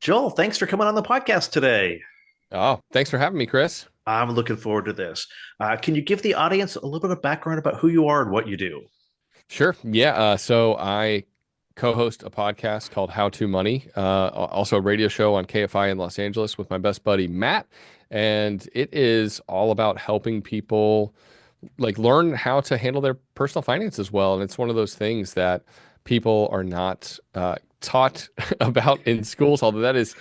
Joel, thanks for coming on the podcast today. Oh, thanks for having me, Chris. I'm looking forward to this. Can you give the audience a little bit of background about who you are and what you do? Sure. Yeah. So I co-host a podcast called How to Money, also a radio show on KFI in Los Angeles with my best buddy Matt, and it is all about helping people like learn how to handle their personal finances well. And it's one of those things that people are not taught about in schools, although that is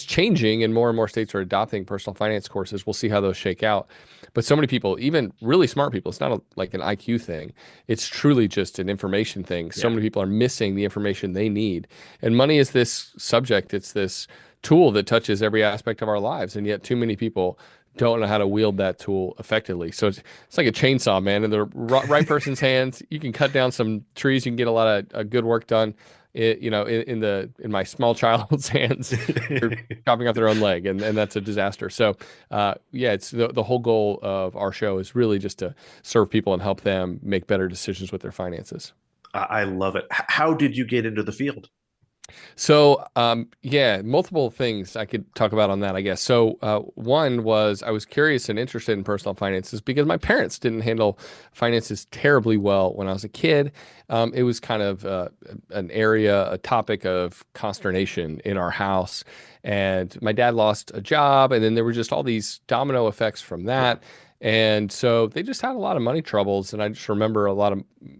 changing, and more states are adopting personal finance courses. We'll see how those shake out. But so many people, even really smart people, it's not like an IQ thing. It's truly just an information thing. So Yeah. many people are missing the information they need. And money is this subject. It's this tool that touches every aspect of our lives. And yet too many people don't know how to wield that tool effectively. So it's like a chainsaw, man. In the right person's hands, you can cut down some trees. You can get a lot of good work done. In my small child's hands, they're chopping off their own leg, and that's a disaster. So, yeah, it's the whole goal of our show is really just to serve people and help them make better decisions with their finances. I love it. How did you get into the field? So, yeah, multiple things I could talk about on that, I guess. So, one was I was curious and interested in personal finances because my parents didn't handle finances terribly well when I was a kid. It was kind of an area, a topic of consternation in our house. And my dad lost a job, and then there were just all these domino effects from Yeah. that. And so they just had a lot of money troubles. And I just remember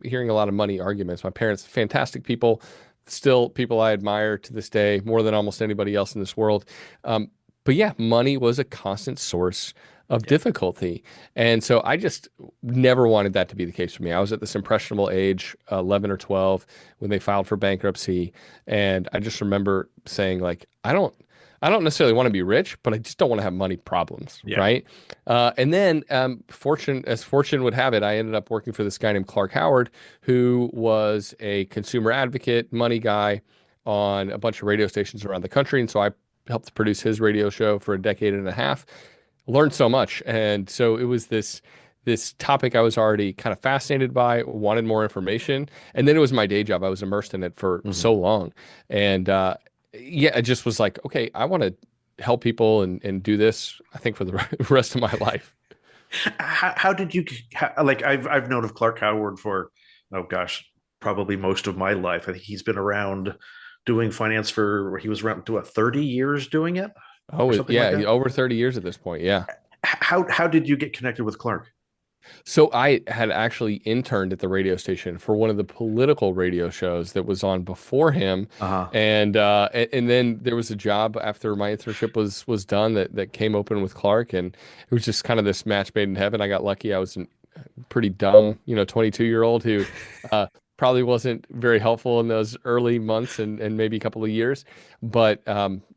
hearing a lot of money arguments. My parents, fantastic people, still people I admire to this day more than almost anybody else in this world. But yeah, money was a constant source of Yeah. difficulty. And so I just never wanted that to be the case for me. I was at this impressionable age, 11 or 12, when they filed for bankruptcy. And I just remember saying, like, I don't necessarily want to be rich, but I just don't want to have money problems, Yeah. right? And then, fortune would have it, I ended up working for this guy named Clark Howard, who was a consumer advocate, money guy on a bunch of radio stations around the country. And so I helped produce his radio show for a decade and a half. Learned so much, and so it was this topic I was already kind of fascinated by, wanted more information, and then it was my day job. I was immersed in it for Mhm. so long, and yeah, it just was like, okay, I want to help people and do this, I think, for the rest of my life. How did you like? I've known of Clark Howard for, oh gosh, probably most of my life. I think he's been around doing finance for. He was around to what, 30 years doing it or Oh, something like yeah, that. over 30 years at this point. Yeah. How did you get connected with Clark? So I had actually interned at the radio station for one of the political radio shows that was on before him, Uh-huh. and then there was a job after my internship was done that came open with Clark, and it was just kind of this match made in heaven. I got lucky. I was a pretty dumb, 22-year-old who probably wasn't very helpful in those early months and maybe a couple of years, but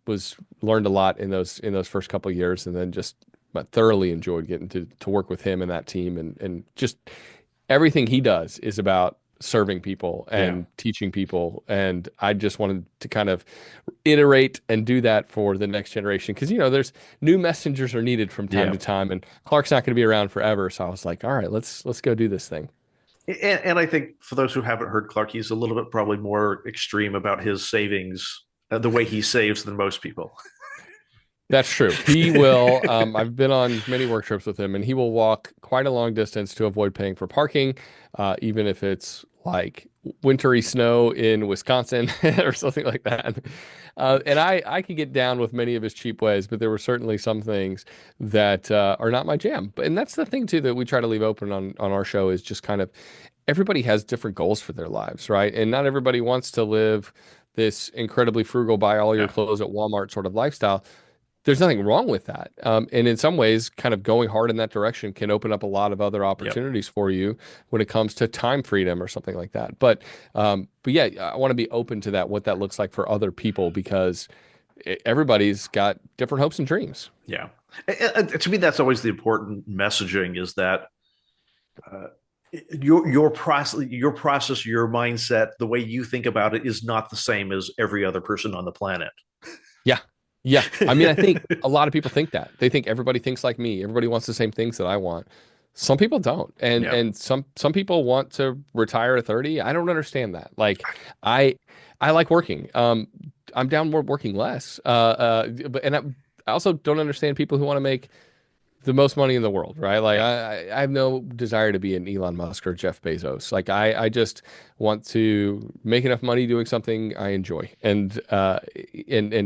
was learned a lot in those first couple of years, and then just but thoroughly enjoyed getting to work with him and that team, and just everything he does is about serving people Yeah. and teaching people. And I just wanted to kind of iterate and do that for the next generation because there's new messengers are needed from time Yeah. to time, and Clark's not going to be around forever. So I was like, all right, let's go do this thing. And I think for those who haven't heard Clark, he's a little bit probably more extreme about his savings, the way he saves than most people. That's true. He will. I've been on many work trips with him, and he will walk quite a long distance to avoid paying for parking, even if it's like wintry snow in Wisconsin or something like that. And I can get down with many of his cheap ways, but there were certainly some things that are not my jam. And that's the thing too that we try to leave open on our show is just kind of everybody has different goals for their lives, right? And not everybody wants to live this incredibly frugal, buy all your Yeah. clothes at Walmart sort of lifestyle. There's nothing wrong with that. And in some ways, kind of going hard in that direction can open up a lot of other Yep. opportunities for you when it comes to time freedom or something like that. But yeah, I want to be open to that, what that looks like for other people, because everybody's got different hopes and dreams. Yeah. To me, that's always the important messaging is that uh, your mindset, the way you think about it, is not the same as every other person on the planet. Yeah. Yeah. I mean, I think a lot of people think that. They think everybody thinks like me. Everybody wants the same things that I want. Some people don't. And Yeah. and some people want to retire at 30. I don't understand that. Like I I like working. I'm down more working less. I also don't understand people who want to make the most money in the world, right? Like Yeah. I have no desire to be an Elon Musk or Jeff Bezos. Like I just want to make enough money doing something I enjoy and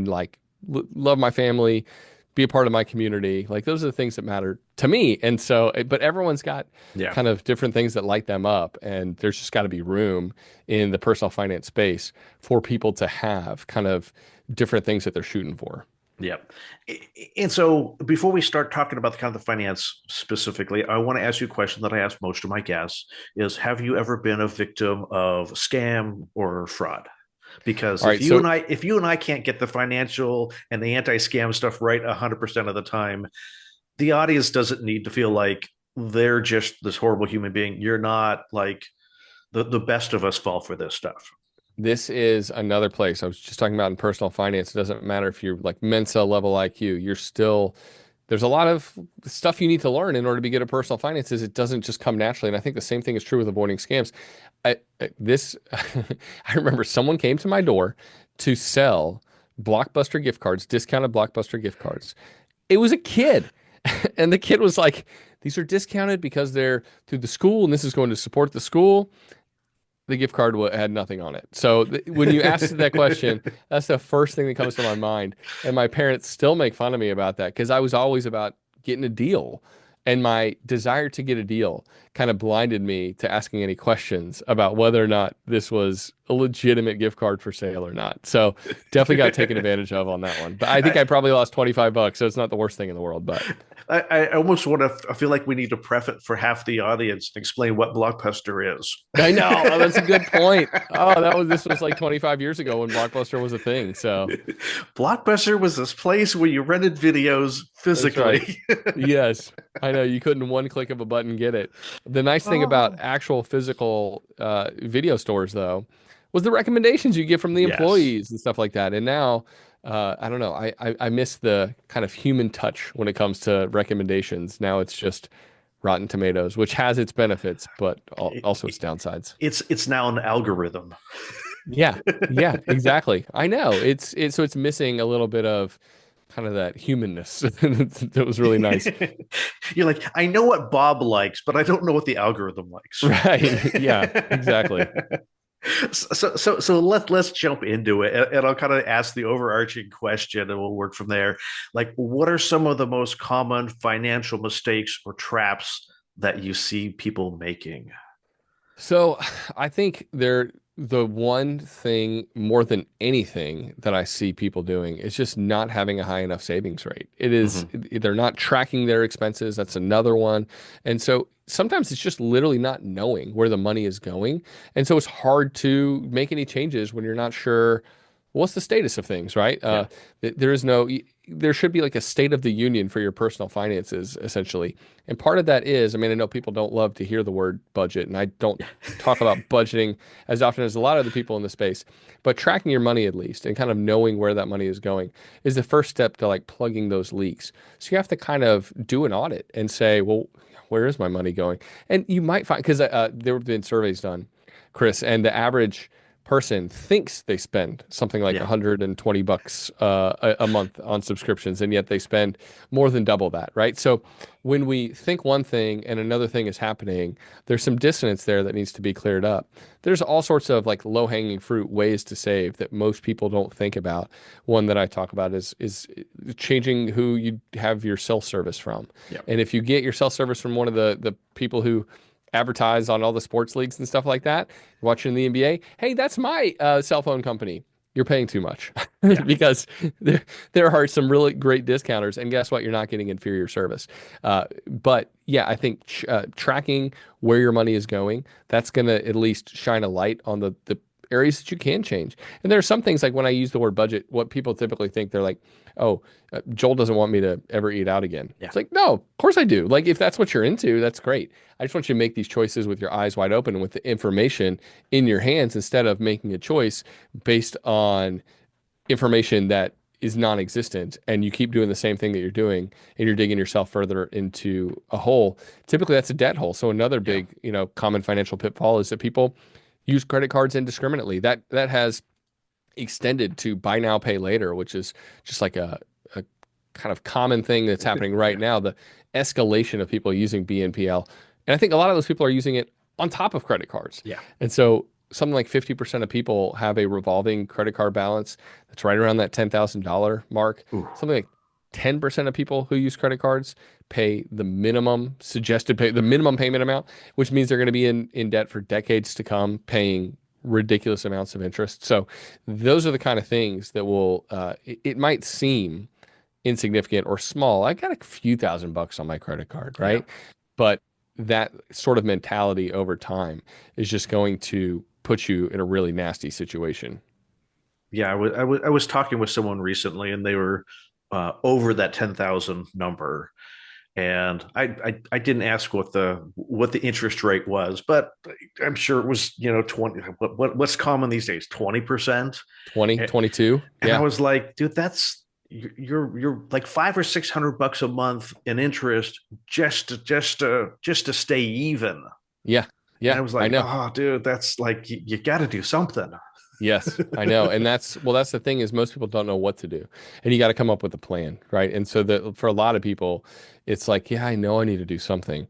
like love my family, be a part of my community. Like those are the things that matter to me. And so, but everyone's got Yeah. kind of different things that light them up, and there's just got to be room in the personal finance space for people to have kind of different things that they're shooting for. Yeah. And so before we start talking about the kind of the finance specifically, I want to ask you a question that I ask most of my guests is have you ever been a victim of scam or fraud? Because All right, so if you and I can't get the financial and the anti-scam stuff right 100% of the time, the audience doesn't need to feel like they're just this horrible human being. You're not like the best of us fall for this stuff. this is another place. I was just talking about in personal finance. It doesn't matter if you're like Mensa level IQ, you're still, there's a lot of stuff you need to learn in order to be good at personal finances. It doesn't just come naturally. And I think the same thing is true with avoiding scams. This, I remember someone came to my door to sell Blockbuster gift cards, discounted Blockbuster gift cards. It was a kid. And the kid was like, these are discounted because they're through the school and this is going to support the school. The gift card had nothing on it. So when you asked that question, that's the first thing that comes to my mind. And my parents still make fun of me about that because I was always about getting a deal. And my desire to get a deal kind of blinded me to asking any questions about whether or not this was a legitimate gift card for sale or not. So definitely got taken advantage of on that one. But I think I, I probably lost 25 bucks, so it's not the worst thing in the world. But I almost want to. I feel like we need to pref it for half the audience and explain what Blockbuster is. I know. Oh, that's a good point. Oh, this was like 25 years ago when Blockbuster was a thing. So Blockbuster was this place where you rented videos that's right. physically. Yes, I know. You couldn't one click of a button get it. The nice thing about Oh, actual physical video stores, though, was the recommendations you get from the yes. employees and stuff like that. And now, I don't know. I miss the kind of human touch when it comes to recommendations. Now it's just Rotten Tomatoes, which has its benefits, but It, also its it, downsides. it's now an algorithm. Yeah, yeah, exactly. I know. So it's missing a little bit of kind of that humanness that was really nice. You're like, I know what Bob likes, but I don't know what the algorithm likes. Right. Yeah, exactly. So let's jump into it, and I'll kind of ask the overarching question, and we'll work from there. Like, what are some of the most common financial mistakes or traps that you see people making? So I think the one thing more than anything that I see people doing is just not having a high enough savings rate. Hmm. They're not tracking their expenses. That's another one. And so sometimes it's just literally not knowing where the money is going. And so it's hard to make any changes when you're not sure what's the status of things, right? Yeah. There is no, there should be like a state of the union for your personal finances, essentially. And part of that is, I mean, I know people don't love to hear the word budget, and I don't talk about budgeting as often as a lot of the people in the space, but tracking your money at least and kind of knowing where that money is going is the first step to like plugging those leaks. So you have to kind of do an audit and say, well, where is my money going? And you might find, because there have been surveys done, Chris, and the average person thinks they spend something like Yeah. 120 bucks a month on subscriptions, and yet they spend more than double that, right? So when we think one thing and another thing is happening, there's some dissonance there that needs to be cleared up. There's all sorts of like low-hanging fruit ways to save that most people don't think about. One that I talk about is changing who you have your self-service from. Yeah. And if you get your self-service from one of the people who advertise on all the sports leagues and stuff like that, watching the NBA, hey, that's my cell phone company. You're paying too much Yeah. because there are some really great discounters, and guess what? You're not getting inferior service. But yeah, I think tracking where your money is going, that's going to at least shine a light on the areas that you can change. And there are some things like when I use the word budget, what people typically think they're like, oh, Joel doesn't want me to ever eat out again. Yeah. It's like, no, of course I do. Like if that's what you're into, that's great. I just want you to make these choices with your eyes wide open and with the information in your hands instead of making a choice based on information that is non-existent and you keep doing the same thing that you're doing and you're digging yourself further into a hole. Typically that's a debt hole. So another Yeah. big, common financial pitfall is that people use credit cards indiscriminately. That has extended to buy now, pay later, which is just like a kind of common thing that's happening right Yeah. now, the escalation of people using BNPL. And I think a lot of those people are using it on top of credit cards. Yeah. And so something like 50% of people have a revolving credit card balance that's right around that $10,000 mark. Ooh. Something like 10% of people who use credit cards pay the minimum suggested pay, the minimum payment amount, which means they're going to be in debt for decades to come, paying ridiculous amounts of interest. So those are the kind of things that will, it might seem insignificant or small. I got a few $1,000 on my credit card, Yeah. right? But that sort of mentality over time is just going to put you in a really nasty situation. Yeah, I was talking with someone recently, and they were over that 10,000 number, and I didn't ask what the interest rate was, but I'm sure it was 20. What's common these days? 20%. 20, And, 22. and I Yeah. was like, dude, that's you're like $500 or $600 a month in interest just to stay even. Yeah. And I Yeah. was I like, know. oh, dude, that's like you got to do something. Yes, I know. And that's the thing is most people don't know what to do. And you got to come up with a plan, right? And so that for a lot of people, it's like, yeah, I know I need to do something.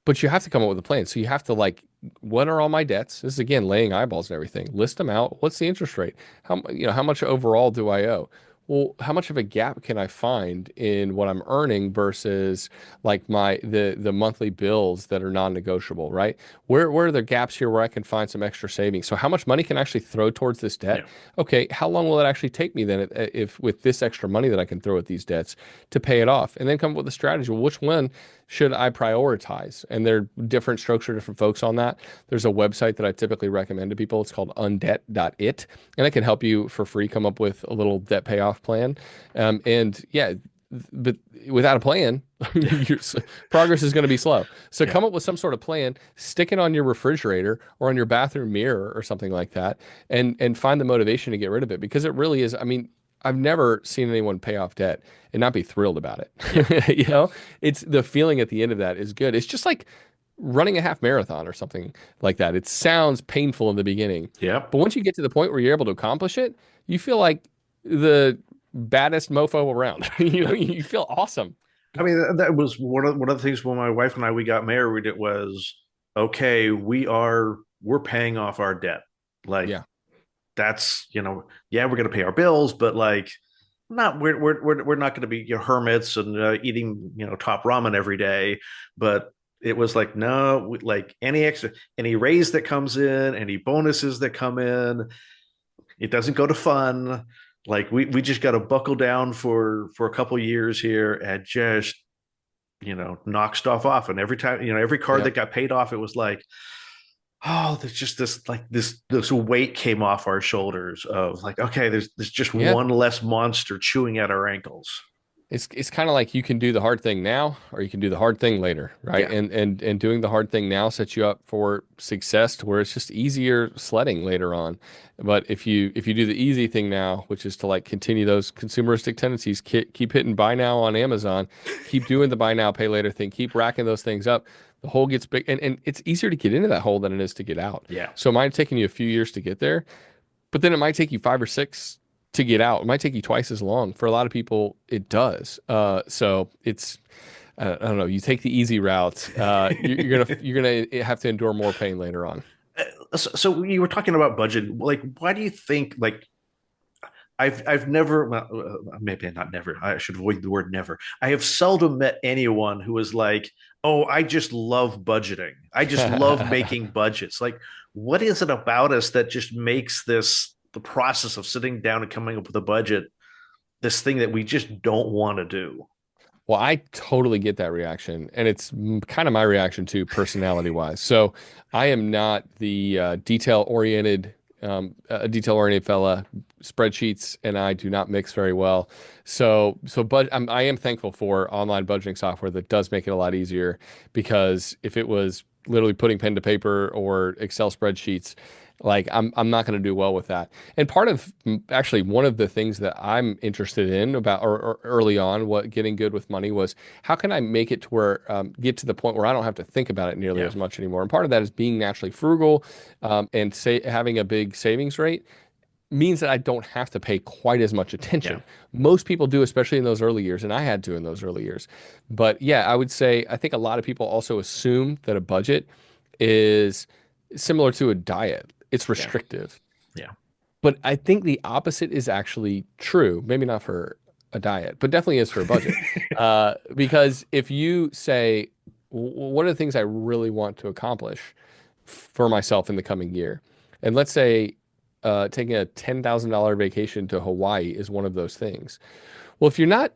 But you have to come up with a plan. So you have to like, what are all my debts? This is again laying eyeballs and everything. List them out. What's the interest rate? How much overall do I owe? Well, how much of a gap can I find in what I'm earning versus like the monthly bills that are non-negotiable, right? Where are the gaps here where I can find some extra savings? So how much money can I actually throw towards this debt? Yeah. Okay, how long will it actually take me then if with this extra money that I can throw at these debts to pay it off? And then come up with a strategy. Well, which one should I prioritize? And there are different strokes for different folks on that. There's a website that I typically recommend to people. It's called undebt.it, and it can help you for free come up with a little debt payoff plan. And yeah, but without a plan, your progress is going to be slow. So Yeah. come up with some sort of plan, stick it on your refrigerator or on your bathroom mirror or something like that, and find the motivation to get rid of it because it really is. I mean, I've never seen anyone pay off debt and not be thrilled about Yeah. it. It's the feeling at the end of that is good. It's just like running a half marathon or something like that. It sounds painful in the beginning, Yep. but once you get to the point where you're able to accomplish it, you feel like the baddest mofo around. You feel awesome. I mean, that was one of the things when my wife and we got married. It was okay. We're paying off our debt. Like Yeah. that's yeah, we're gonna pay our bills, but like not we're not gonna be hermits and eating top ramen every day. But it was like no, like any raise that comes in, any bonuses that come in, it doesn't go to fun. Like we just got to buckle down for a couple years here and just knock stuff off. And every time every card Yep. that got paid off, it was like, oh, there's just this weight came off our shoulders of like, okay, there's just Yeah. one less monster chewing at our ankles. It's kind of like you can do the hard thing now or you can do the hard thing later, right? Yeah. And doing the hard thing now sets you up for success to where it's just easier sledding later on. But if you do the easy thing now, which is to like continue those consumeristic tendencies, keep hitting buy now on Amazon, keep doing the buy now pay later thing, keep racking those things up, the hole gets big and it's easier to get into that hole than it is to get out. Yeah. So it might have taken you a few years to get there, but then it might take you 5 or 6 to get out. It might take you twice as long. For a lot of people, it does. So it's I don't know. You take the easy route. You're gonna have to endure more pain later on. So you were talking about budget. Like, why do you think like I've never, well, maybe not never. I should avoid the word never. I have seldom met anyone who is like, "Oh, I just love budgeting. I just love making budgets." Like, what is it about us that just makes the process of sitting down and coming up with a budget this thing that we just don't want to do? Well, I totally get that reaction, and it's kind of my reaction too, personality wise. So I am not the detail oriented fella. Spreadsheets and I do not mix very well. But I am thankful for online budgeting software that does make it a lot easier because if it was literally putting pen to paper or Excel spreadsheets, like I'm not going to do well with that. And part of actually one of the things that I'm interested in about or early on, what getting good with money was how can I make it to where get to the point where I don't have to think about it nearly Yeah. as much anymore. And part of that is being naturally frugal and say having a big savings rate means that I don't have to pay quite as much Yeah. attention. Most people do, especially in those early years, and I had to in those early years. But yeah, I would say I think a lot of people also assume that a budget is similar to a diet. It's Yeah. restrictive. Yeah. But I think the opposite is actually true. Maybe not for a diet, but definitely is for a budget. Because if you say, what are the things I really want to accomplish for myself in the coming year? And let's say taking a $10,000 vacation to Hawaii is one of those things. Well, if you're not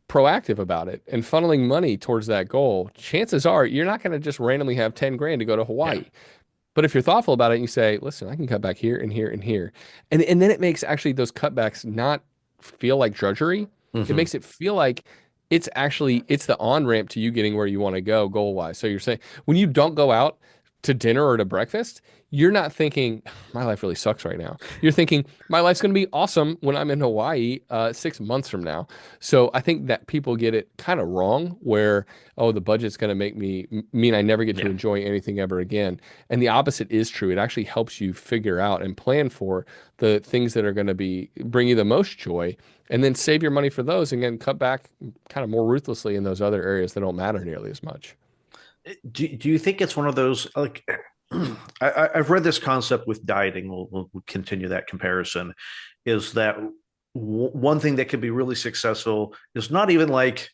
proactive about it and funneling money towards that goal, chances are you're not going to just randomly have 10 grand to go to Yeah. Hawaii. But if you're thoughtful about it and you say, listen, I can cut back here and here and here. And then it makes actually those cutbacks not feel like drudgery. It Hmm. makes it feel like it's the on-ramp to you getting where you want to go goal-wise. So you're saying when you don't go out to dinner or to breakfast, you're not thinking, my life really sucks right now. You're thinking, my life's going to be awesome when I'm in Hawaii 6 months from now. So I think that people get it kind of wrong where, oh, the budget's going to make me mean I never get to Yeah. enjoy anything ever again. And the opposite is true. It actually helps you figure out and plan for the things that are going to be bring you the most joy and then save your money for those and then cut back kind of more ruthlessly in those other areas that don't matter nearly as much. Do you think it's one of those like I've read this concept with dieting. We'll continue that comparison. Is that one thing that could be really successful is not even like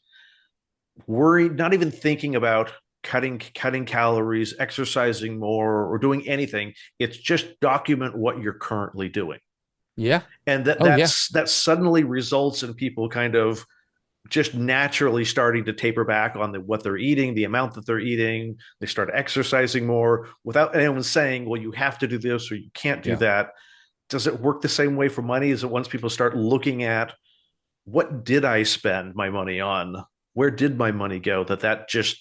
worried, not even thinking about cutting calories, exercising more, or doing anything. It's just document what you're currently doing, Yeah. and Oh, yeah. that suddenly results in people kind of just naturally starting to taper back on what they're eating, the amount that they're eating. They start exercising more without anyone saying, well, you have to do this or you can't do Yeah. that. Does it work the same way for money? Is it once people start looking at what did I spend my money on? Where did my money go? That just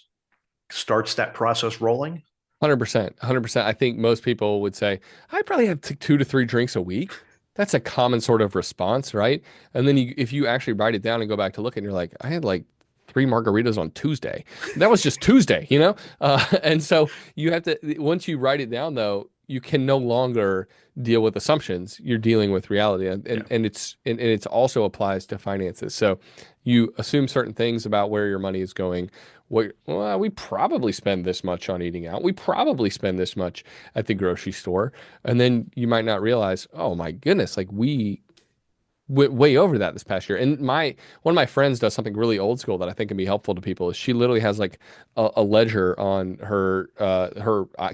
starts that process rolling? 100%. 100%. I think most people would say, I probably have 2 to 3 drinks a week. That's a common sort of response, right? And then if you actually write it down and go back to look and you're like, I had like 3 margaritas on Tuesday. That was just Tuesday, you know? And so you have to, once you write it down though, you can no longer deal with assumptions. You're dealing with reality. Yeah. And it's also applies to finances. So you assume certain things about where your money is going. Well, we probably spend this much on eating out. We probably spend this much at the grocery store. And then you might not realize, oh my goodness, like we went way over that this past year. And one of my friends does something really old school that I think can be helpful to people. Is she literally has like a ledger on her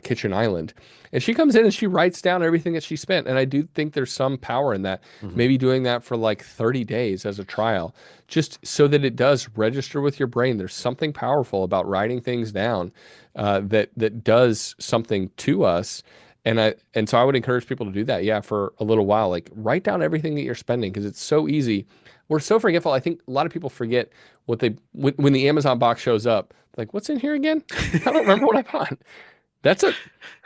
kitchen island, and she comes in and she writes down everything that she spent. And I do think there's some power in that. Mm-hmm. Maybe doing that for like 30 days as a trial, just so that it does register with your brain. There's something powerful about writing things down that does something to us. And so I would encourage people to do that. Yeah, for a little while, like write down everything that you're spending because it's so easy. We're so forgetful. I think a lot of people forget when the Amazon box shows up. Like, what's in here again? I don't remember what I bought. That's a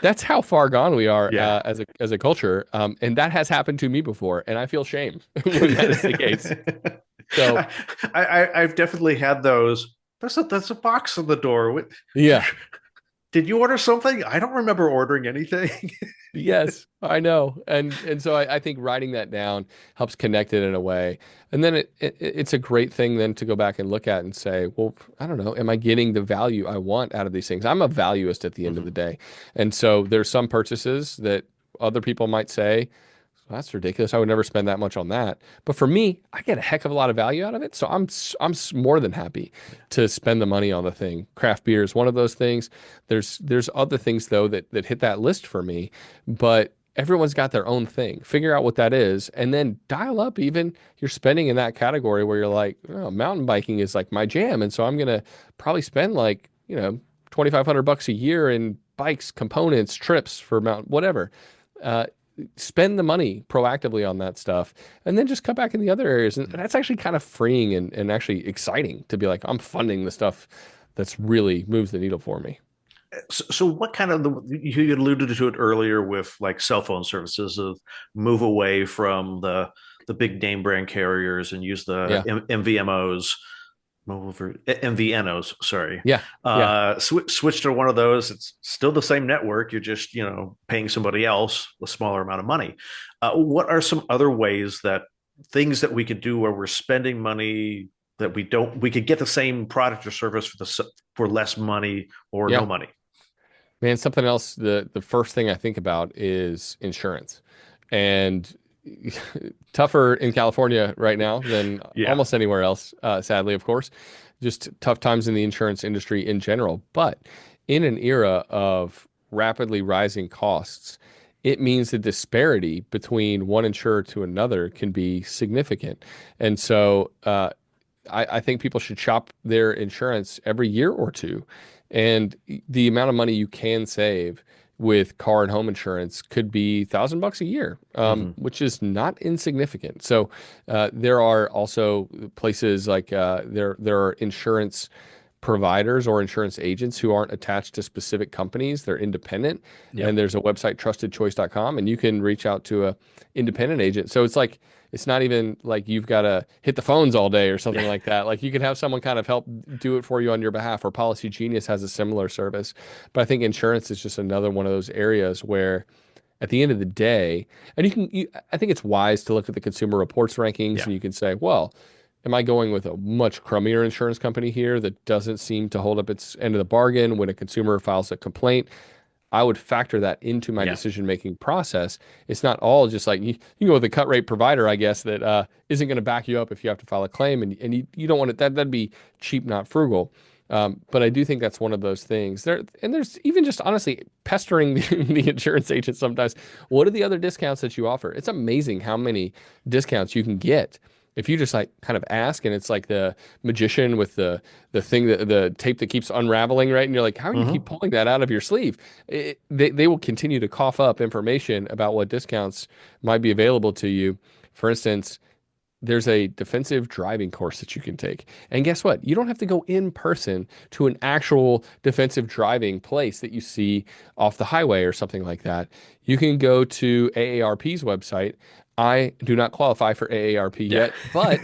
that's how far gone we are Yeah. as a culture. And that has happened to me before, and I feel shame when that is the case. So I've definitely had those. That's a box on the door. yeah. Did you order something? I don't remember ordering anything. Yes, I know. And so I think writing that down helps connect it in a way. And then it's a great thing then to go back and look at and say, well, I don't know, am I getting the value I want out of these things? I'm a valuist at the end of Mhm. the day. And so there's some purchases that other people might say, that's ridiculous. I would never spend that much on that. But for me, I get a heck of a lot of value out of it. So more than happy to spend the money on the thing. Craft beer is one of those things. There's other things though that hit that list for me, but everyone's got their own thing. Figure out what that is and then dial up even your spending in that category where you're like, oh, mountain biking is like my jam. And so I'm going to probably spend like, 2,500 bucks a year in bikes, components, trips for mountain, whatever. Uh, Spend the money proactively on that stuff and then just cut back in the other areas. And that's actually kind of freeing and actually exciting to be like, I'm funding the stuff that's really moves the needle for me. So what kind of you alluded to it earlier with like cell phone services of move away from the big name brand carriers and use the Yeah. MVMOs. and the Enos, sorry. Yeah, yeah, Switch to one of those. It's still the same network. You're just, paying somebody else a smaller amount of money. What are some other ways that things that we could do where we're spending money that we could get the same product or service for less money or no yeah. money? Man, something else, the first thing I think about is insurance. And tougher in California right now than Yeah. almost anywhere else, sadly, of course. Just tough times in the insurance industry in general. But in an era of rapidly rising costs, it means the disparity between one insurer to another can be significant. And so I think people should shop their insurance every year or two. And the amount of money you can save with car and home insurance could be $1,000 a year, Hmm. which is not insignificant. So there are also places like there are insurance providers or insurance agents who aren't attached to specific companies. They're independent. Yep. And there's a website, trustedchoice.com, and you can reach out to a independent agent. So it's like, it's not even like you've got to hit the phones all day or something like that. Like you can have someone kind of help do it for you on your behalf, or Policy Genius has a similar service. But I think insurance is just another one of those areas where at the end of the day, and I think it's wise to look at the Consumer Reports rankings Yeah. and you can say, well, am I going with a much crummier insurance company here that doesn't seem to hold up its end of the bargain when a consumer files a complaint? I would factor that into my Yeah. decision-making process. It's not all just like you go with a cut rate provider, I guess, that isn't going to back you up if you have to file a claim, and you don't want it. That'd be cheap, not frugal. But I do think that's one of those things. There's even just honestly pestering the insurance agent sometimes. What are the other discounts that you offer? It's amazing how many discounts you can get if you just like kind of ask, and it's like the magician with the thing that the tape that keeps unraveling, right? And you're like, how do you keep Hmm. pulling that out of your sleeve? They will continue to cough up information about what discounts might be available to you. For instance, there's a defensive driving course that you can take. And guess what? You don't have to go in person to an actual defensive driving place that you see off the highway or something like that. You can go to AARP's website. I do not qualify for AARP Yeah. yet, but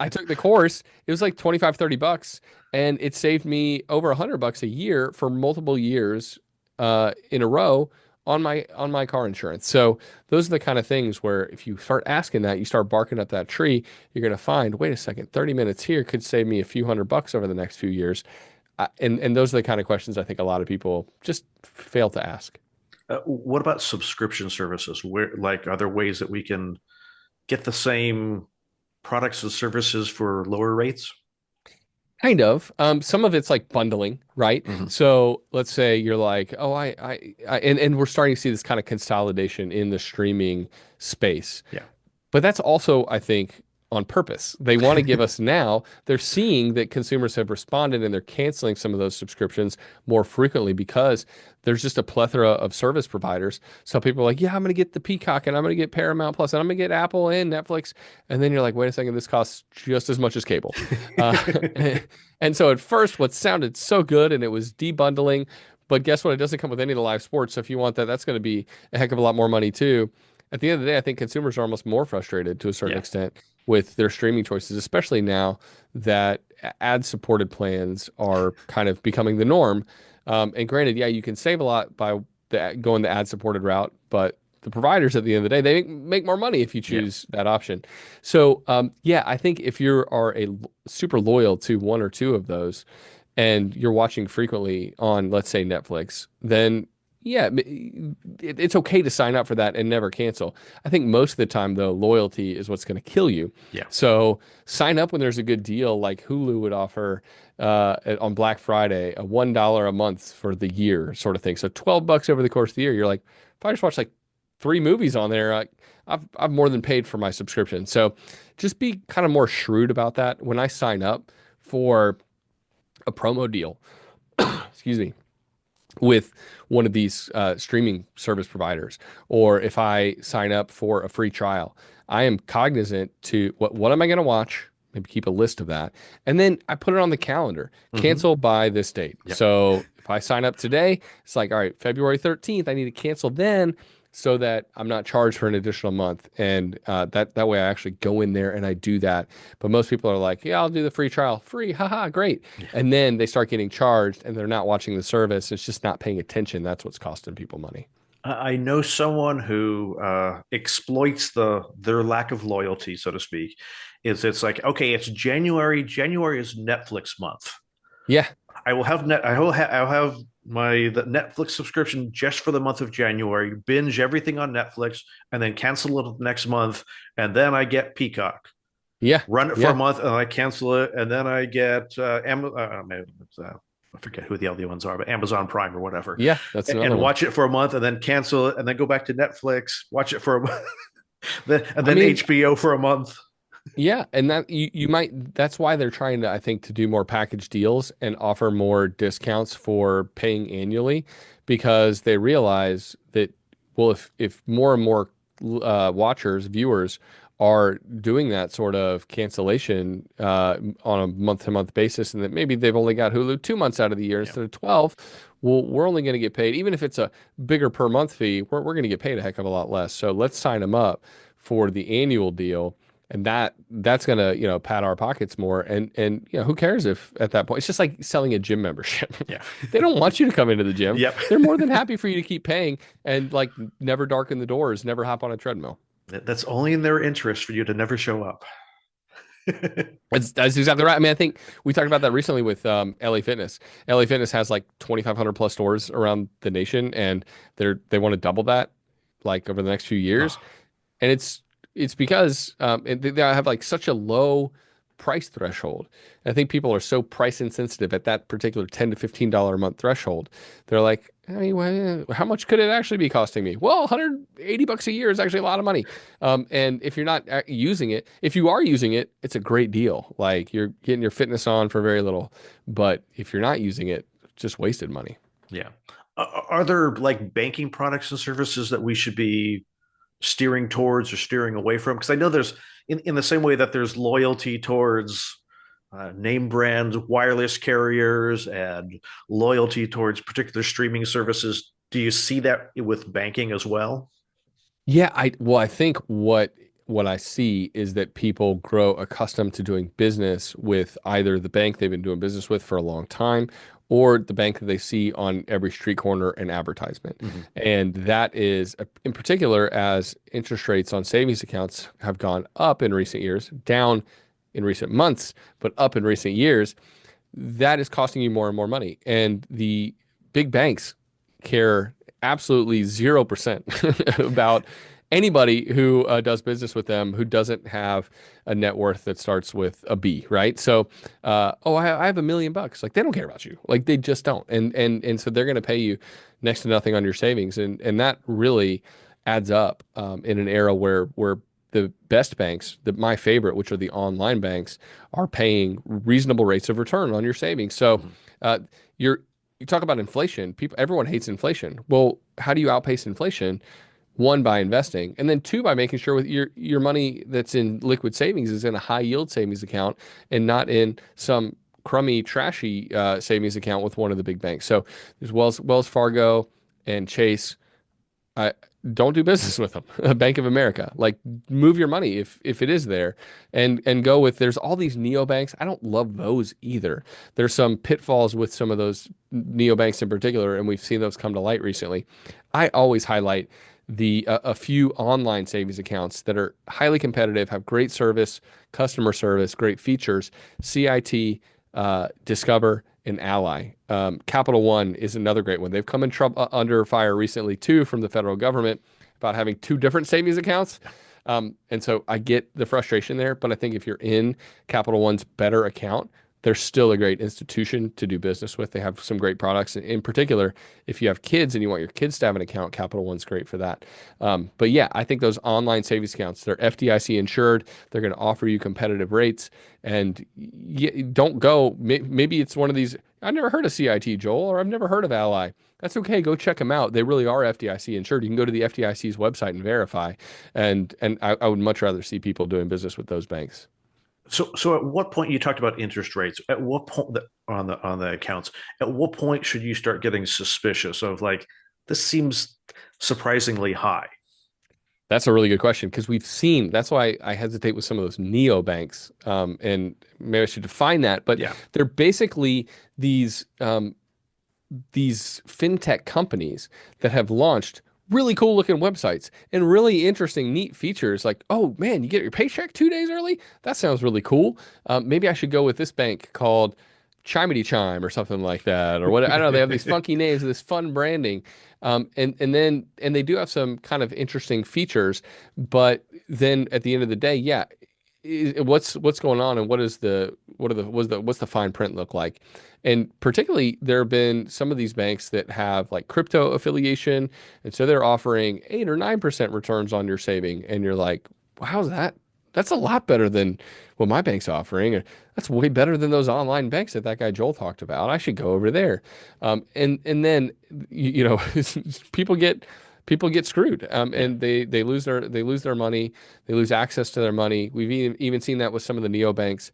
I took the course. It was like 25, $30, and it saved me over $100 a year for multiple years in a row on my car insurance. So those are the kind of things where if you start asking that, you start barking up that tree, you're going to find, wait a second, 30 minutes here could save me a few $100 over the next few years. And those are the kind of questions I think a lot of people just fail to ask. What about subscription services? Are there ways that we can get the same products and services for lower rates? Kind of. Some of it's like bundling, right? Hmm. So let's say you're like, oh, and we're starting to see this kind of consolidation in the streaming space. Yeah. But that's also, I think, on purpose. They want to give us now, they're seeing that consumers have responded and they're canceling some of those subscriptions more frequently because there's just a plethora of service providers. So people are like, yeah, I'm going to get the Peacock and I'm going to get Paramount Plus and I'm going to get Apple and Netflix. And then you're like, wait a second, this costs just as much as cable. Uh, and so at first, what sounded so good and it was debundling. But guess what? It doesn't come with any of the live sports. So if you want that, that's going to be a heck of a lot more money too. At the end of the day, I think consumers are almost more frustrated to a certain Yeah. extent with their streaming choices, especially now that ad-supported plans are kind of becoming the norm. And granted, yeah, you can save a lot by going the ad-supported route, but the providers at the end of the day, they make more money if you Yeah. choose that option. So, yeah, I think if you are super loyal to one or two of those and you're watching frequently on, let's say, Netflix, then yeah, it's okay to sign up for that and never cancel. I think most of the time, though, loyalty is what's going to kill you. Yeah. So sign up when there's a good deal, like Hulu would offer on Black Friday, a $1 a month for the year sort of thing. So $12 over the course of the year, you're like, if I just watch like 3 movies on there, I've more than paid for my subscription. So just be kind of more shrewd about that. When I sign up for a promo deal, excuse me, with one of these streaming service providers, or if I sign up for a free trial, I am cognizant to what am I going to watch? Maybe keep a list of that. And then I put it on the calendar, Hmm. cancel by this date. Yep. So if I sign up today, it's like, all right, February 13th, I need to cancel then. so that I'm not charged for an additional month. And that way I actually go in there and I do that. But most people are like, yeah, I'll do the free trial. Free, haha, great. And then they start getting charged and they're not watching the service. It's just not paying attention. That's what's costing people money. I know someone who exploits their lack of loyalty, so to speak. It's like, okay, it's January. January is Netflix month. Yeah. I'll have the Netflix subscription just for the month of January, binge everything on Netflix, and then cancel it next month, and then I get Peacock. Yeah. Run it for a Yeah. month, and I cancel it, and then I get I forget who the other ones are, but Amazon Prime or whatever, Yeah. That's another and one. watch it for a month, and then cancel it, and then go back to Netflix, watch it for a month, and I then mean, HBO for a month. yeah, and that you might that's why they're trying to, I think, to do more package deals and offer more discounts for paying annually because they realize that, well, if more and more watchers, viewers are doing that sort of cancellation on a month-to-month basis, and that maybe they've only got Hulu 2 months out of the year Yeah, instead of 12, well, we're only going to get paid, even if it's a bigger per month fee, we're going to get paid a heck of a lot less. So let's sign them up for the annual deal, and that's gonna, pad our pockets more. And who cares if at that point it's just like selling a gym membership. yeah, They don't want you to come into the gym. yep. They're more than happy for you to keep paying and like never darken the doors, never hop on a treadmill. That's only in their interest for you to never show up. That's exactly right. I mean, I think we talked about that recently with LA Fitness. LA Fitness has like 2,500 plus stores around the nation, and they want to double that like over the next few years. Oh, And it's because they have like such a low price threshold. I think people are so price insensitive at that particular $10 to $15 a month threshold. They're like, hey, well, how much could it actually be costing me? Well, $180 a year is actually a lot of money. And if you're not using it, if you are using it, it's a great deal. Like you're getting your fitness on for very little. But if you're not using it, just wasted money. yeah. Are there like banking products and services that we should be steering towards or steering away from? Because I know there's in the same way that there's loyalty towards name brand wireless carriers and loyalty towards particular streaming services. Do you see that with banking as well? Yeah, I think what I see is that people grow accustomed to doing business with either the bank they've been doing business with for a long time or the bank that they see on every street corner and advertisement. Mm-hmm. And that is in particular as interest rates on savings accounts have gone up in recent years, down in recent months, but up in recent years, that is costing you more and more money. And the big banks care absolutely 0% about anybody who does business with them who doesn't have a net worth that starts with a B, right? So, I have $1 million. Like they don't care about you. Like they just don't. And so they're going to pay you next to nothing on your savings, and that really adds up in an era where the best banks, my favorite, which are the online banks, are paying reasonable rates of return on your savings. So, Mm-hmm. uh, you're you talk about inflation. Everyone hates inflation. Well, how do you outpace inflation? One, by investing, and then two, by making sure with your money that's in liquid savings is in a high yield savings account and not in some crummy, trashy savings account with one of the big banks. So there's Wells Fargo and Chase. I don't do business with them. Bank of America, like move your money if it is there, and go with. There's all these neobanks. I don't love those either. There's some pitfalls with some of those neobanks in particular, and we've seen those come to light recently. I always highlight the a few online savings accounts that are highly competitive, have great service, customer service, great features. CIT, Discover, and Ally. Capital One is another great one. They've come in trouble under fire recently too from the federal government about having two different savings accounts. And so I get the frustration there, but I think if you're in Capital One's better account, they're still a great institution to do business with. They have some great products. In particular, if you have kids and you want your kids to have an account, Capital One's great for that. But yeah, I think those online savings accounts, they're FDIC insured. They're going to offer you competitive rates. And don't go. Maybe it's one of these. I've never heard of CIT, Joel, or I've never heard of Ally. That's okay. Go check them out. They really are FDIC insured. You can go to the FDIC's website and verify. And I would much rather see people doing business with those banks. So at what point you talked about interest rates? At what point on the accounts? At what point should you start getting suspicious of like This seems surprisingly high. That's a really good question because we've seen that's why I hesitate with some of those neobanks. And maybe I should define that, but Yeah. they're basically these fintech companies that have launched really cool looking websites and really interesting, neat features like, oh man, you get your paycheck 2 days early? That sounds really cool. Maybe I should go with this bank called Chimety Chime or something like that. Or what I don't know. They have these funky names, this fun branding. And they do have some kind of interesting features, but then at the end of the day, yeah, what's going on and what's the fine print look like? And particularly, there have been some of these banks that have like crypto affiliation, and so they're offering 8 or 9% returns on your saving, and you're like, "Wow, how's that? That's a lot better than what my bank's offering. Or that's way better than those online banks that guy Joel talked about. I should go over there." And then people get people get screwed, Yeah. and they lose their money, they lose access to their money. We've even seen that with some of the neobanks.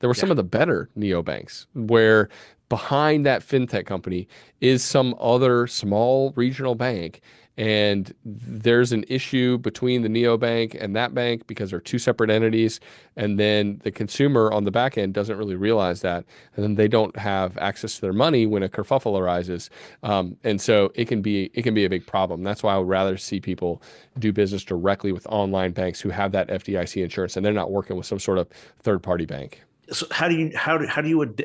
There were Yeah. some of the better neobanks where behind that fintech company is some other small regional bank. And there's an issue between the neobank and that bank because they're two separate entities. And then the consumer on the back end doesn't really realize that. And then they don't have access to their money when a kerfuffle arises. And so it can be a big problem. That's why I would rather see people do business directly with online banks who have that FDIC insurance and they're not working with some sort of third party bank. So how do you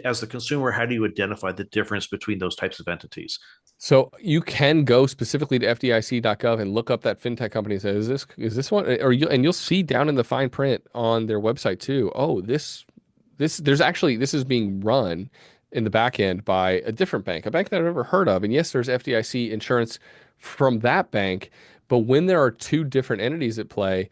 as the consumer, how do you identify the difference between those types of entities? So you can go specifically to FDIC.gov and look up that fintech company and say, is this one? Or you'll see down in the fine print on their website too. Oh, this is being run in the back end by a different bank, a bank that I've never heard of. And yes, there's FDIC insurance from that bank, but when there are two different entities at play,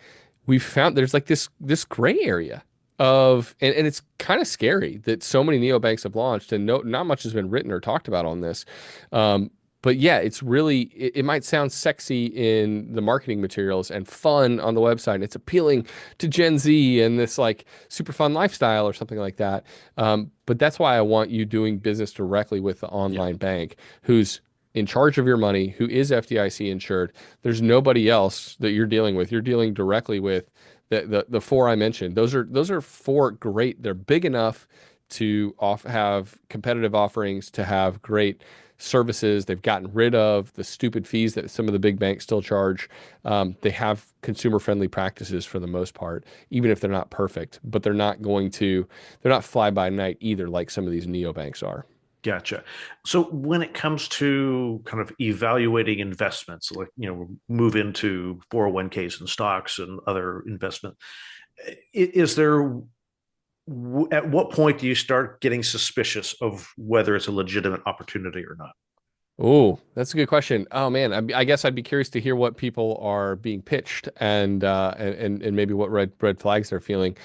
we've found there's like this gray area and it's kind of scary that so many neobanks have launched and not much has been written or talked about on this. But yeah, it might sound sexy in the marketing materials and fun on the website. And it's appealing to Gen Z and this like super fun lifestyle or something like that. But that's why I want you doing business directly with the Yeah. online bank who's in charge of your money, who is FDIC insured. There's nobody else that you're dealing with. You're dealing directly with the four I mentioned. Those are four great. They're big enough to have competitive offerings, to have great services. They've gotten rid of the stupid fees that some of the big banks still charge. They have consumer friendly practices for the most part, even if they're not perfect, but they're not fly by night either, like some of these neobanks are. Gotcha. So when it comes to kind of evaluating investments, like, move into 401ks and stocks and other investment, is there, at what point do you start getting suspicious of whether it's a legitimate opportunity or not? Oh, that's a good question. Oh man, I guess I'd be curious to hear what people are being pitched and maybe what red flags they're feeling.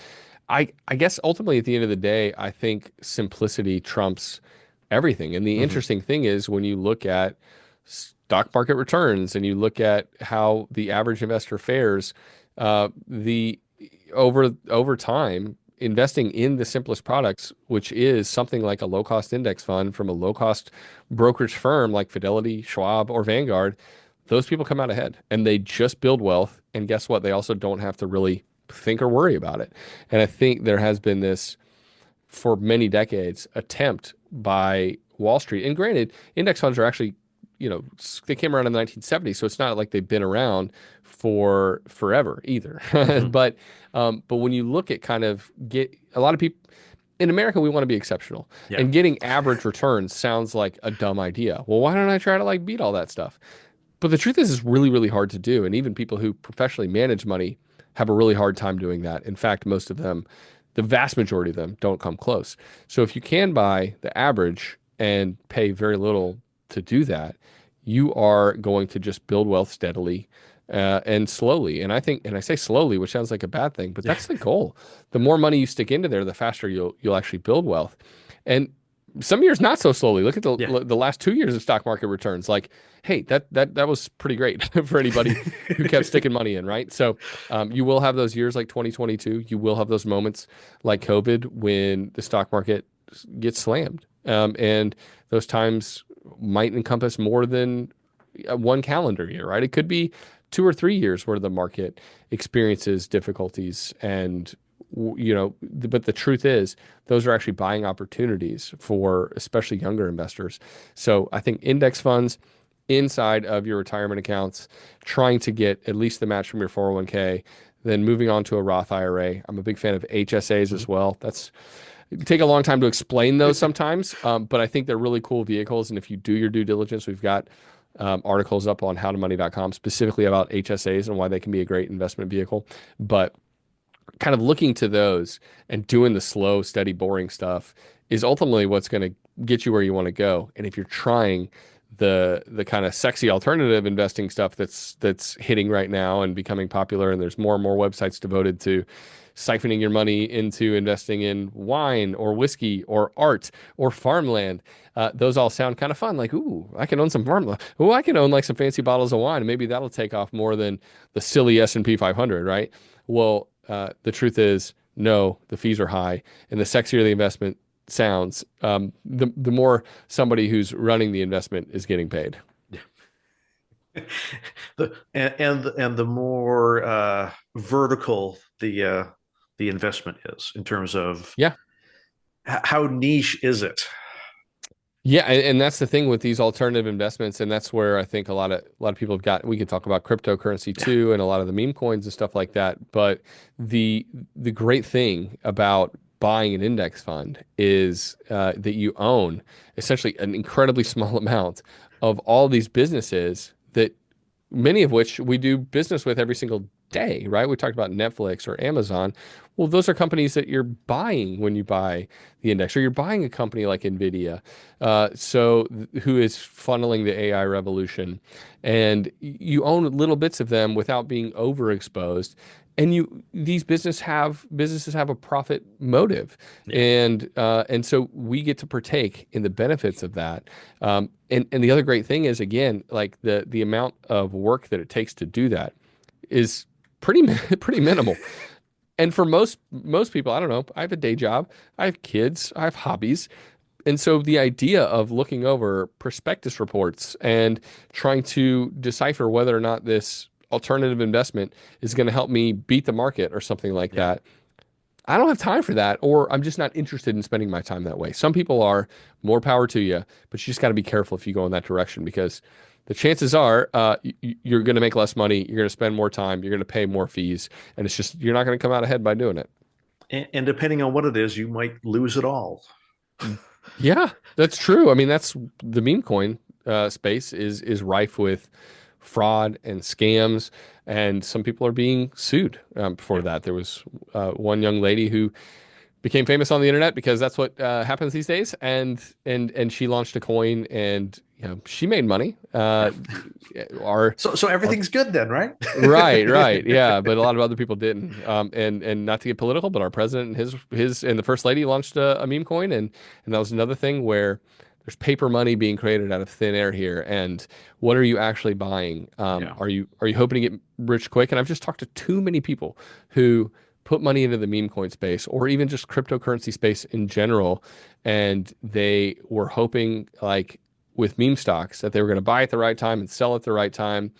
I guess ultimately at the end of the day, I think simplicity trumps everything. And the Mm-hmm. interesting thing is when you look at stock market returns and you look at how the average investor fares, the over time, investing in the simplest products, which is something like a low cost index fund from a low cost brokerage firm like Fidelity, Schwab, or Vanguard, those people come out ahead and they just build wealth. And guess what? They also don't have to really think or worry about it. And I think there has been this for many decades attempt by Wall Street. And granted, index funds are actually, they came around in the 1970s, so it's not like they've been around for forever either. Mm-hmm. But when you look at kind of get a lot of people in America, we want to be exceptional, Yeah. and getting average returns sounds like a dumb idea. Well, why don't I try to like beat all that stuff? But the truth is, it's really, really hard to do. And even people who professionally manage money have a really hard time doing that. In fact, most of them, the vast majority of them, don't come close. So if you can buy the average and pay very little to do that, you are going to just build wealth steadily and slowly. And I think, and I say slowly, which sounds like a bad thing, but Yeah. that's the goal. The more money you stick into there, the faster you'll actually build wealth. And some years not so slowly. Look at Yeah. the last 2 years of stock market returns. Like, hey, that was pretty great for anybody who kept sticking money in, right? So, you will have those years like 2022. You will have those moments like COVID when the stock market gets slammed, and those times might encompass more than one calendar year, right? It could be 2 or 3 years where the market experiences difficulties and but the truth is those are actually buying opportunities for especially younger investors. So I think index funds inside of your retirement accounts, trying to get at least the match from your 401k, then moving on to a Roth IRA. I'm a big fan of HSAs as well. That's take a long time to explain those sometimes, but I think they're really cool vehicles. And if you do your due diligence, we've got articles up on howtomoney.com specifically about HSAs and why they can be a great investment vehicle. But kind of looking to those and doing the slow, steady, boring stuff is ultimately what's going to get you where you want to go. And if you're trying the kind of sexy alternative investing stuff that's hitting right now and becoming popular, and there's more and more websites devoted to siphoning your money into investing in wine or whiskey or art or farmland. Those all sound kind of fun. Like, ooh, I can own some farmland. Ooh, I can own like some fancy bottles of wine. Maybe that'll take off more than the silly S&P 500, right? Well, the truth is, no, the fees are high, and the sexier the investment sounds, the more somebody who's running the investment is getting paid. And the more vertical the investment is in terms of Yeah. how niche is it? Yeah, and that's the thing with these alternative investments, and that's where I think a lot of people have got. We could talk about cryptocurrency too, and a lot of the meme coins and stuff like that. But the great thing about buying an index fund is that you own essentially an incredibly small amount of all these businesses that many of which we do business with every single day, right? We talked about Netflix or Amazon. Well, those are companies that you're buying when you buy the index, or you're buying a company like Nvidia, who is funneling the AI revolution, and you own little bits of them without being overexposed. And these businesses have a profit motive, Yeah. and so we get to partake in the benefits of that. And the other great thing is, again, like the amount of work that it takes to do that is pretty minimal. And for most people, I don't know, I have a day job, I have kids, I have hobbies. And so the idea of looking over prospectus reports and trying to decipher whether or not this alternative investment is going to help me beat the market or something like Yeah. that, I don't have time for that, or I'm just not interested in spending my time that way. Some people are, more power to you, but you just got to be careful if you go in that direction, because the chances are you're going to make less money, you're going to spend more time, you're going to pay more fees, and it's just you're not going to come out ahead by doing it. And depending on what it is, you might lose it all. Yeah, that's true. I mean, that's the meme coin space is rife with fraud and scams, and some people are being sued for Yeah. that. There was one young lady who became famous on the internet because that's what happens these days, and she launched a coin, and she made money. Yeah. Our So our everything's good then, right? right, yeah, but a lot of other people didn't. And not to get political, but our president and his and the first lady launched a meme coin, and that was another thing where there's paper money being created out of thin air here. And what are you actually buying? Yeah. Are you hoping to get rich quick? And I've just talked to too many people who put money into the meme coin space, or even just cryptocurrency space in general, and they were hoping, like with meme stocks, that they were going to buy at the right time and sell at the right time,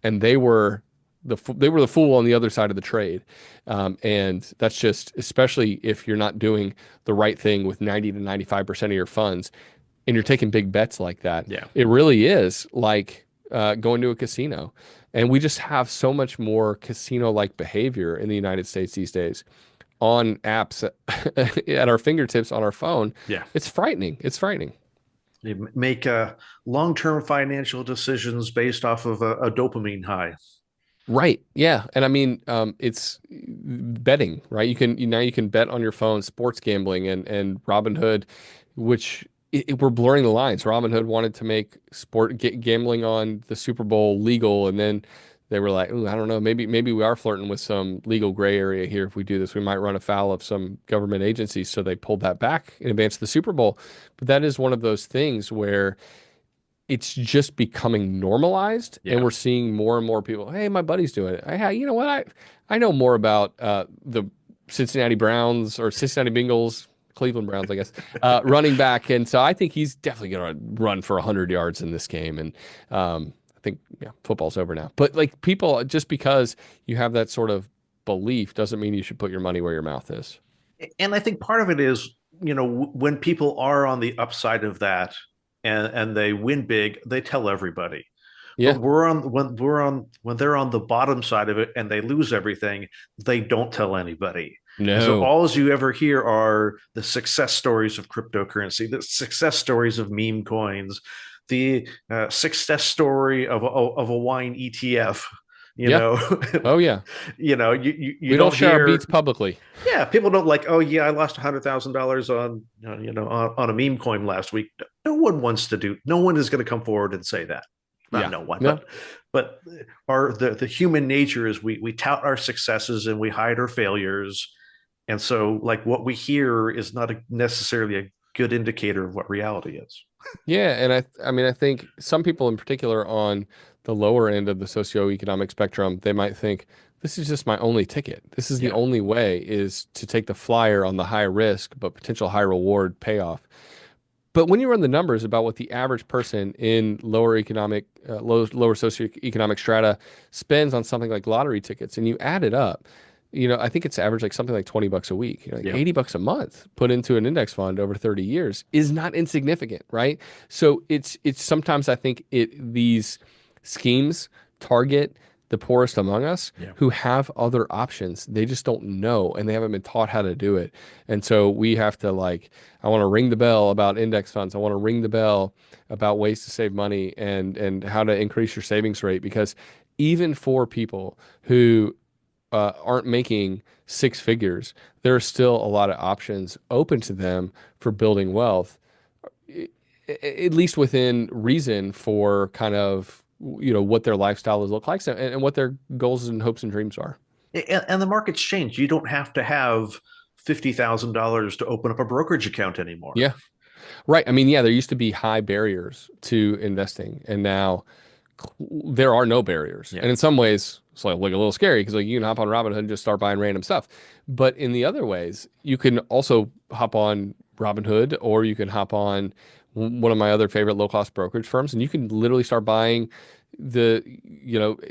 and they were the fool on the other side of the trade. And that's just, especially if you're not doing the right thing with 90 to 95% of your funds, and you're taking big bets like that. Yeah. It really is like going to a casino. And we just have so much more casino-like behavior in the United States these days on apps at our fingertips on our phone. Yeah. It's frightening. It's frightening. You make long-term financial decisions based off of a dopamine high. Right. Yeah. And I mean, it's betting, right? Now you can bet on your phone, sports gambling, and Robinhood, which we're blurring the lines. Robinhood wanted to make gambling on the Super Bowl legal, and then they were like, "Ooh, I don't know. Maybe we are flirting with some legal gray area here. If we do this, we might run afoul of some government agencies." So they pulled that back in advance of the Super Bowl. But that is one of those things where it's just becoming normalized, and Yeah. we're seeing more and more people. Hey, my buddy's doing it. Hey, you know what? I know more about the Cincinnati Browns or Cincinnati Bengals, Cleveland Browns, I guess, running back, and so I think he's definitely going to run for 100 yards in this game. And I think yeah, football's over now. But like people, just because you have that sort of belief doesn't mean you should put your money where your mouth is. And I think part of it is, when people are on the upside of that and they win big, they tell everybody. But Yeah. when they're on the bottom side of it and they lose everything, they don't tell anybody. And so No. all you ever hear are the success stories of cryptocurrency, the success stories of meme coins, the success story of a wine ETF. You Yeah. know, Oh yeah. you We don't don't share our beats hear. publicly. Yeah, people don't like, oh yeah, I lost $100,000 on on a meme coin last week. No one wants to do. No one is going to come forward and say that. Not Yeah. no one, No. but our the human nature is we tout our successes and we hide our failures, and so like what we hear is not necessarily a good indicator of what reality is. Yeah, and I mean I think some people in particular on the lower end of the socioeconomic spectrum, they might think this is just my only ticket. This is the Yeah, only way is to take the flyer on the high risk but potential high reward payoff. But when you run the numbers about what the average person in lower socioeconomic strata spends on something like lottery tickets, and you add it up, I think it's average like something like $20 a week, like yeah, $80 a month put into an index fund over 30 years is not insignificant, right? So it's sometimes I think these schemes target the poorest among us yeah. who have other options. They just don't know and they haven't been taught how to do it. And so we have to like, I want to ring the bell about index funds. I want to ring the bell about ways to save money and how to increase your savings rate because even for people who aren't making six figures, there are still a lot of options open to them for building wealth, at least within reason for kind of what their lifestyle is look like and what their goals and hopes and dreams are. And the market's changed. You don't have to have $50,000 to open up a brokerage account anymore. Yeah, right. I mean, yeah, there used to be high barriers to investing, and now there are no barriers. Yeah, And in some ways, it's like a little scary because like you can hop on Robinhood and just start buying random stuff. But in the other ways, you can also hop on Robinhood or you can hop on one of my other favorite low cost brokerage firms, and you can literally start buying the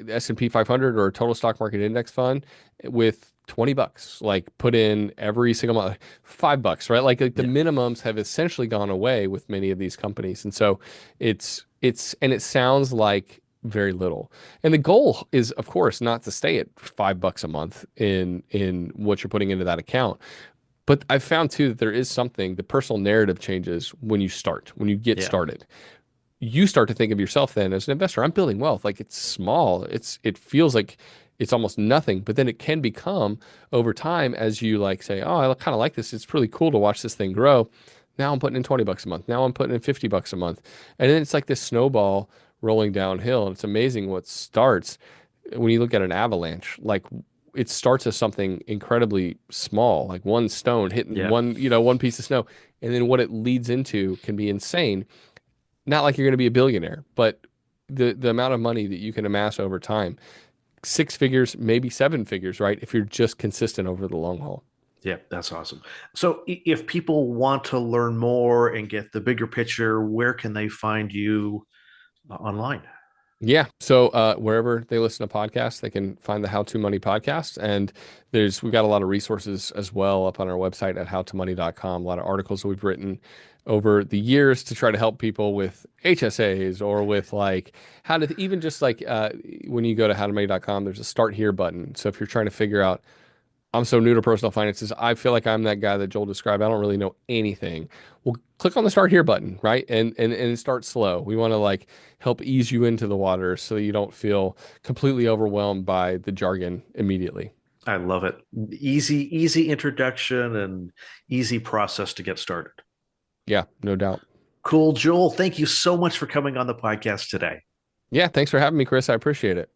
S&P 500 or total stock market index fund with $20. Like put in every single month, $5, right? Like the yeah, minimums have essentially gone away with many of these companies, and so and it sounds like very little. And the goal is, of course, not to stay at $5 a month in what you're putting into that account. But I've found too that there is something, the personal narrative changes when you get yeah, started. You start to think of yourself then as an investor. I'm building wealth. Like it's small. It feels like it's almost nothing, but then it can become over time as you like say, oh, I kind of like this. It's really cool to watch this thing grow. Now I'm putting in $20 a month. Now I'm putting in $50 a month. And then it's like this snowball rolling downhill. And it's amazing what starts when you look at an avalanche, like it starts as something incredibly small, like one stone hitting yeah. one piece of snow. And then what it leads into can be insane. Not like you're going to be a billionaire, but the amount of money that you can amass over time, six figures, maybe seven figures, right? If you're just consistent over the long haul. Yeah, that's awesome. So, if people want to learn more and get the bigger picture, where can they find you online? Yeah. So wherever they listen to podcasts, they can find the How to Money podcast. And we've got a lot of resources as well up on our website at howtomoney.com. A lot of articles that we've written over the years to try to help people with HSAs or with like how to even just like when you go to howtomoney.com, there's a start here button. So if you're trying to figure out I'm so new to personal finances. I feel like I'm that guy that Joel described. I don't really know anything. Well, click on the start here button, right? And start slow. We want to like help ease you into the water so you don't feel completely overwhelmed by the jargon immediately. I love it. Easy introduction and easy process to get started. Yeah, no doubt. Cool, Joel. Thank you so much for coming on the podcast today. Yeah, thanks for having me, Chris. I appreciate it.